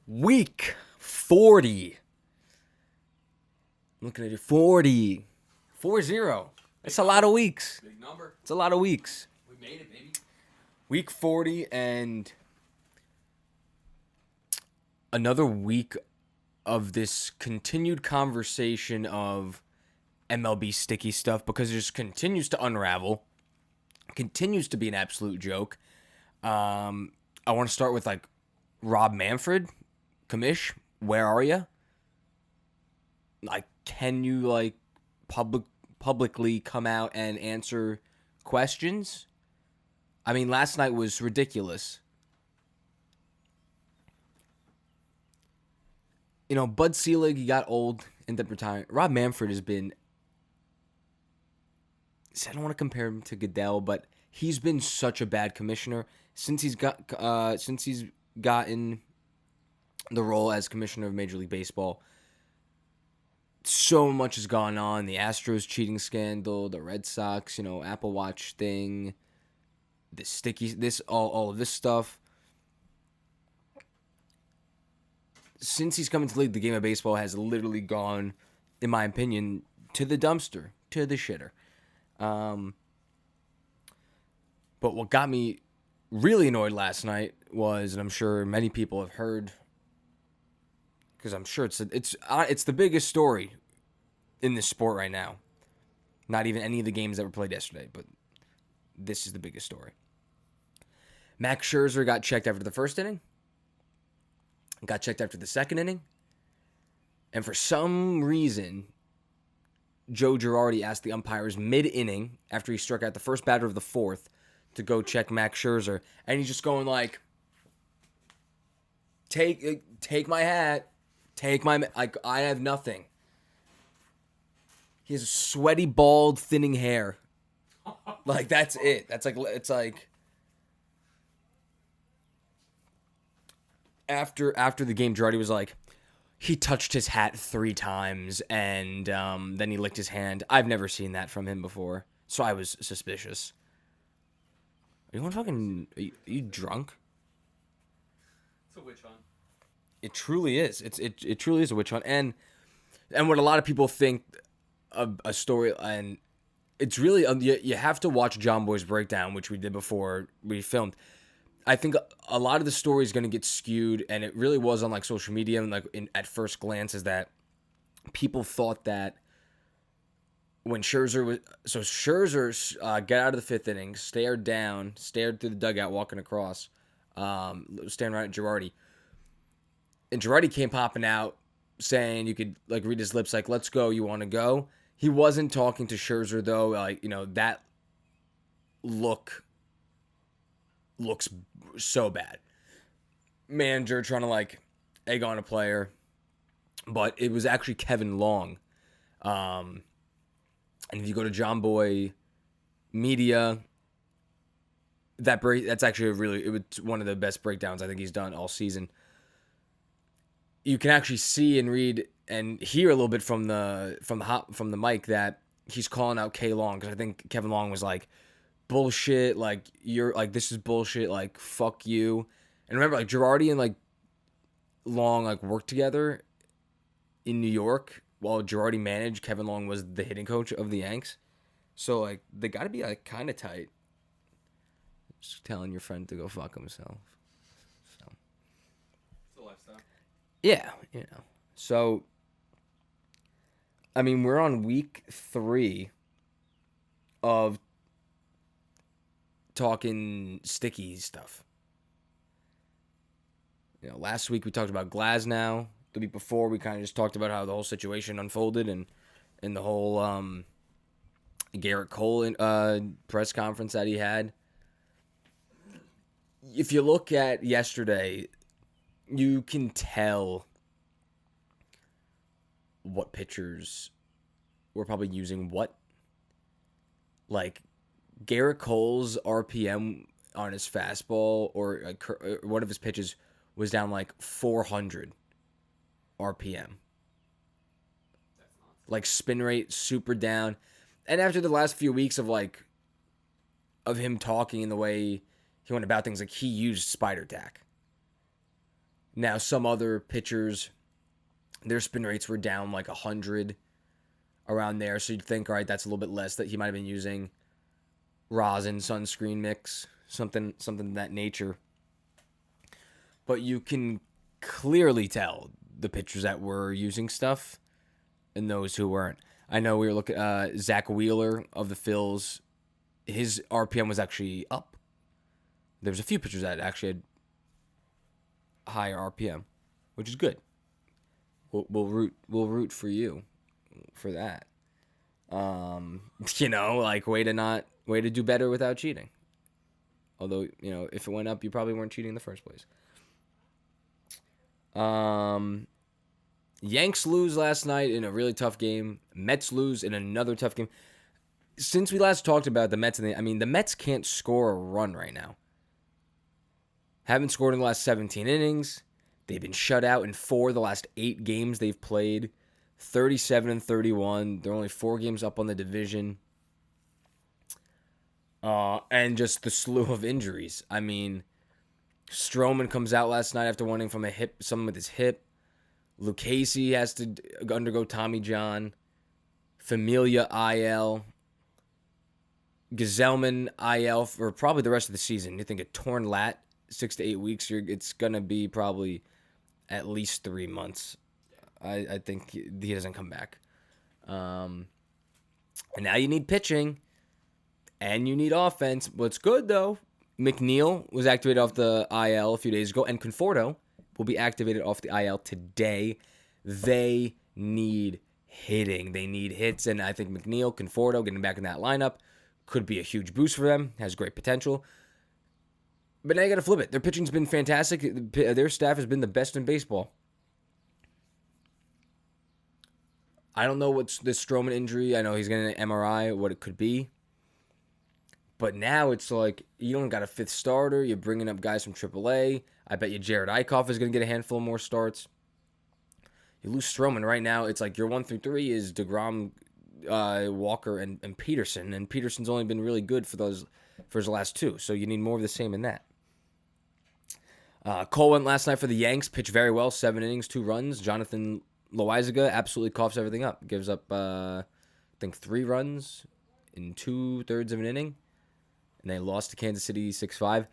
Week 40. I'm looking at it. 40. 4-0. It's a lot of weeks. Big number. It's a lot of weeks. We made it, baby. Week 40 and another week of this continued conversation of MLB sticky stuff because it just continues to unravel. Continues to be an absolute joke. I want to start with Rob Manfred. Commish, where are you? Can you publicly come out and answer questions? I mean, last night was ridiculous. You know, Bud Selig, he got old, ended up retiring. Rob Manfred has been, I don't want to compare him to Goodell, but he's been such a bad commissioner since he's gotten the role as commissioner of Major League Baseball. So much has gone on. The Astros cheating scandal, the Red Sox, Apple Watch thing, all of this stuff. Since he's come into the league, the game of baseball has literally gone, in my opinion, to the dumpster, to the shitter. But what got me really annoyed last night was, and I'm sure many people have heard, because I'm sure it's the biggest story in this sport right now. Not even any of the games that were played yesterday, but this is the biggest story. Max Scherzer got checked after the first inning, got checked after the second inning, and for some reason, Joe Girardi asked the umpires mid-inning, after he struck out the first batter of the fourth, to go check Max Scherzer, and he's just going take my hat. I have nothing. He has sweaty, bald, thinning hair. That's it. After the game, Girardi was like, he touched his hat 3 times, and then he licked his hand. I've never seen that from him before, so I was suspicious. Are you drunk? It's a witch hunt. It truly is. It truly is a witch hunt, and what a lot of people think of a story, and it's really you have to watch John Boy's breakdown, which we did before we filmed. I think a lot of the story is going to get skewed, and it really was on social media and at first glance is that people thought that when Scherzer got out of the 5th inning, stared through the dugout walking across, staring right at Girardi. And Girardi came popping out saying you could read his lips let's go, you want to go? He wasn't talking to Scherzer though, that looks so bad. Manager trying to egg on a player, but it was actually Kevin Long. And if you go to John Boy Media, that's actually it was one of the best breakdowns I think he's done all season. You can actually see and read and hear a little bit from the mic that he's calling out K Long, because I think Kevin Long was bullshit, you're this is bullshit, fuck you. And remember, Girardi and Long worked together in New York while Girardi managed. Kevin Long was the hitting coach of the Yanks, so they got to be kind of tight. Just telling your friend to go fuck himself. So It's a lifestyle. yeah, So I mean, we're on week 3 of talking sticky stuff. Last week we talked about Glasnow. The week before we kind of just talked about how the whole situation unfolded and the whole Garrett Cole press conference that he had. If you look at yesterday, you can tell what pitchers were probably using what. Garrett Cole's RPM on his fastball or one of his pitches was down 400 RPM. Spin rate super down. And after the last few weeks of him talking and the way he went about things, he used spider tack. Now, some other pitchers, their spin rates were down like 100 around there. So you'd think, all right, that's a little bit less, that he might have been using rosin, sunscreen mix, something of that nature. But you can clearly tell the pitchers that were using stuff and those who weren't. I know we were looking at Zach Wheeler of the Phillies. His RPM was actually up. There was a few pitchers that actually had higher RPM, which is good. We'll root for you for that. Way to do better without cheating. Although, if it went up, you probably weren't cheating in the first place. Yanks lose last night in a really tough game. Mets lose in another tough game. Since we last talked about the Mets, the Mets can't score a run right now. Haven't scored in the last 17 innings. They've been shut out in 4 of the last 8 games they've played. 37-31. They're only 4 games up on the division. And just the slew of injuries. Stroman comes out last night after wanting from something with his hip. Lucchesi has to undergo Tommy John. Familia IL. Gazelman IL for probably the rest of the season. You think a torn lat, 6 to 8 weeks, it's going to be probably at least 3 months. I think he doesn't come back. And now you need pitching. And you need offense. What's good, though, McNeil was activated off the IL a few days ago. And Conforto will be activated off the IL today. They need hitting. They need hits. And I think McNeil, Conforto, getting back in that lineup could be a huge boost for them. Has great potential. But now you got to flip it. Their pitching's been fantastic. Their staff has been the best in baseball. I don't know what's this Stroman injury. I know he's getting an MRI, what it could be. But now it's like you don't got a 5th starter. You're bringing up guys from AAA. I bet you Jared Eichhoff is going to get a handful more starts. You lose Stroman right now. It's like your 1 through 3 is DeGrom, Walker, and Peterson. And Peterson's only been really good for his last 2. So you need more of the same in that. Cole went last night for the Yanks. Pitched very well. 7 innings, 2 runs. Jonathan Loaizaga absolutely coughs everything up. Gives up, 3 runs in 2/3 of an inning. And they lost to Kansas City 6-5.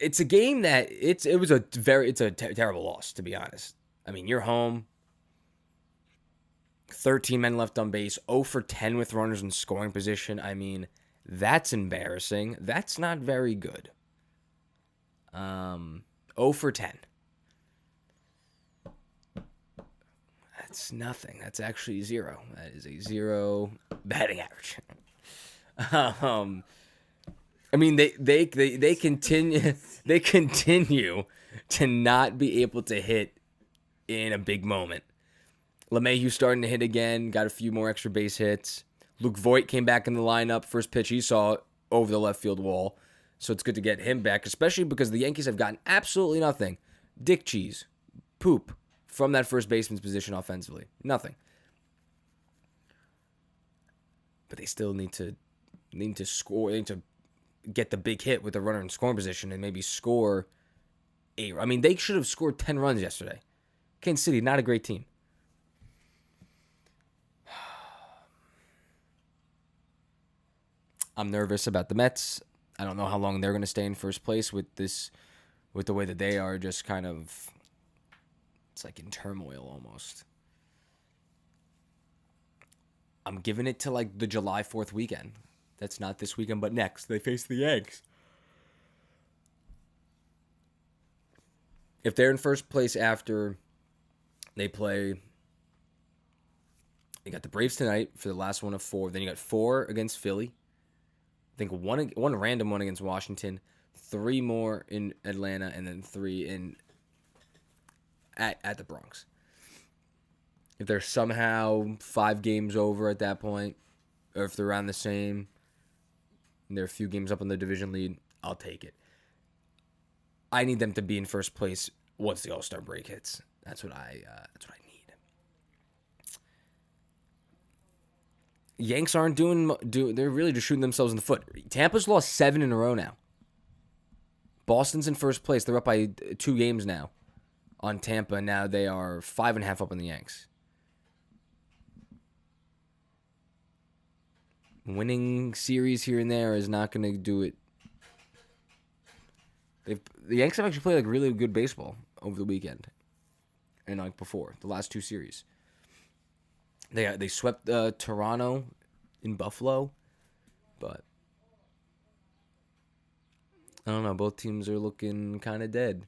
It's a game that it's a terrible loss, to be honest. You're home. 13 men left on base. 0 for 10 with runners in scoring position. That's embarrassing. That's not very good. 0 for 10. That's nothing. That's actually 0. That is a 0 batting average. They continue to not be able to hit in a big moment. LeMahieu starting to hit again, got a few more extra base hits. Luke Voit came back in the lineup. First pitch he saw over the left field wall. So it's good to get him back, especially because the Yankees have gotten absolutely nothing. Dick cheese, poop from that first baseman's position offensively. Nothing. But they still need to score. They need to get the big hit with the runner in scoring position and maybe score 8. They should have scored 10 runs yesterday. Kansas City, not a great team. I'm nervous about the Mets. I don't know how long they're going to stay in first place with the way that they are just kind of, it's like in turmoil almost. I'm giving it to like the July 4th weekend. That's not this weekend, but next. They face the Yanks. If they're in first place after they play, you got the Braves tonight for the last one of 4. Then you got 4 against Philly. I think one random one against Washington, 3 more in Atlanta, and then 3 at the Bronx. If they're somehow 5 games over at that point, or if they're around the same, and they're a few games up on the division lead, I'll take it. I need them to be in first place once the All-Star break hits. That's what I need. Yanks aren't doing. They're really just shooting themselves in the foot. Tampa's lost 7 in a row now. Boston's in first place. They're up by 2 games now. on Tampa. Now they are 5.5 up on the Yanks. Winning series here and there is not going to do it. The Yanks have actually played like really good baseball over the weekend, and like before the last two series. They swept Toronto in Buffalo, but I don't know. Both teams are looking kind of dead.